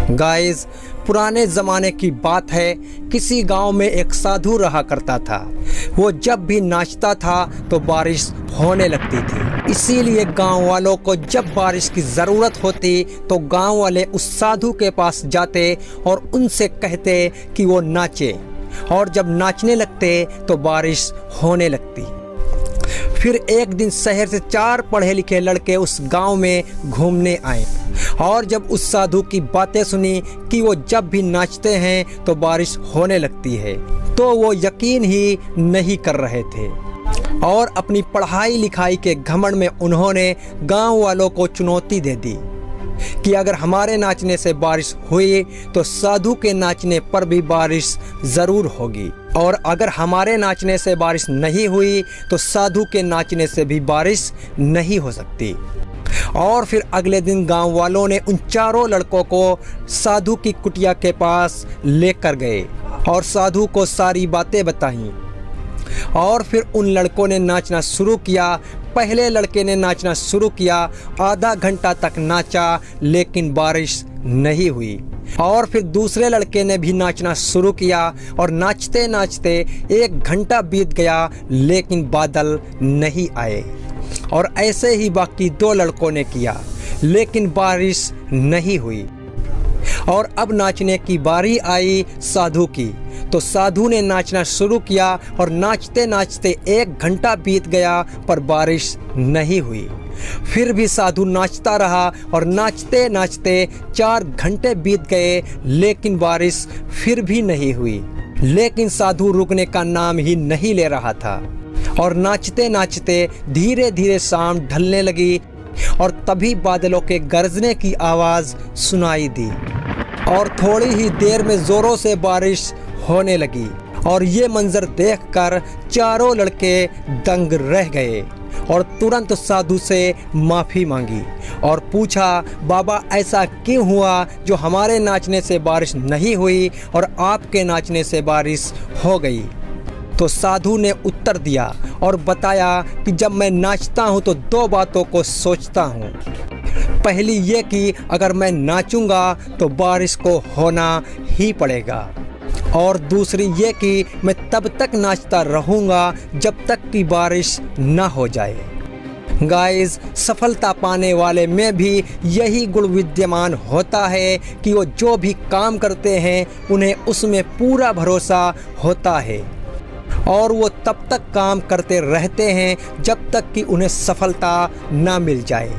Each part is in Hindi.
गाइस, पुराने ज़माने की बात है। किसी गांव में एक साधु रहा करता था। वो जब भी नाचता था तो बारिश होने लगती थी। इसीलिए गांव वालों को जब बारिश की ज़रूरत होती तो गांव वाले उस साधु के पास जाते और उनसे कहते कि वो नाचे, और जब नाचने लगते तो बारिश होने लगती। फिर एक दिन शहर से 4 पढ़े लिखे लड़के उस गांव में घूमने आए, और जब उस साधु की बातें सुनी कि वो जब भी नाचते हैं तो बारिश होने लगती है, तो वो यकीन ही नहीं कर रहे थे। और अपनी पढ़ाई लिखाई के घमंड में उन्होंने गांव वालों को चुनौती दे दी कि अगर हमारे नाचने से बारिश हुई तो साधु के नाचने पर भी बारिश ज़रूर होगी, और अगर हमारे नाचने से बारिश नहीं हुई तो साधु के नाचने से भी बारिश नहीं हो सकती। और फिर अगले दिन गांव वालों ने उन चारों लड़कों को साधु की कुटिया के पास लेकर गए और साधु को सारी बातें बताईं। और फिर उन लड़कों ने नाचना शुरू किया। पहले लड़के ने नाचना शुरू किया, आधा घंटा तक नाचा, लेकिन बारिश नहीं हुई। और फिर दूसरे लड़के ने भी नाचना शुरू किया, और नाचते नाचते 1 घंटा बीत गया, लेकिन बादल नहीं आए। और ऐसे ही बाकी 2 लड़कों ने किया, लेकिन बारिश नहीं हुई। और अब नाचने की बारी आई साधु की, तो साधु ने नाचना शुरू किया, और नाचते नाचते 1 घंटा बीत गया, पर बारिश नहीं हुई। फिर भी साधु नाचता रहा, और नाचते नाचते 4 घंटे बीत गए, लेकिन बारिश फिर भी नहीं हुई। लेकिन साधु रुकने का नाम ही नहीं ले रहा था, और नाचते नाचते धीरे धीरे शाम ढलने लगी, और तभी बादलों के गरजने की आवाज़ सुनाई दी, और थोड़ी ही देर में ज़ोरों से बारिश होने लगी। और ये मंजर देखकर चारों लड़के दंग रह गए, और तुरंत साधु से माफ़ी मांगी और पूछा, बाबा ऐसा क्यों हुआ जो हमारे नाचने से बारिश नहीं हुई और आपके नाचने से बारिश हो गई? तो साधु ने उत्तर दिया और बताया कि जब मैं नाचता हूँ तो 2 बातों को सोचता हूँ। पहली ये कि अगर मैं नाचूंगा तो बारिश को होना ही पड़ेगा, और दूसरी ये कि मैं तब तक नाचता रहूँगा जब तक कि बारिश ना हो जाए। गाइस, सफलता पाने वाले में भी यही गुण विद्यमान होता है कि वो जो भी काम करते हैं उन्हें उसमें पूरा भरोसा होता है, और वो तब तक काम करते रहते हैं जब तक कि उन्हें सफलता ना मिल जाए।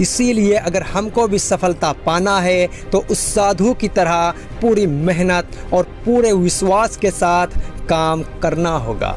इसीलिए अगर हमको भी सफलता पाना है तो उस साधु की तरह पूरी मेहनत और पूरे विश्वास के साथ काम करना होगा।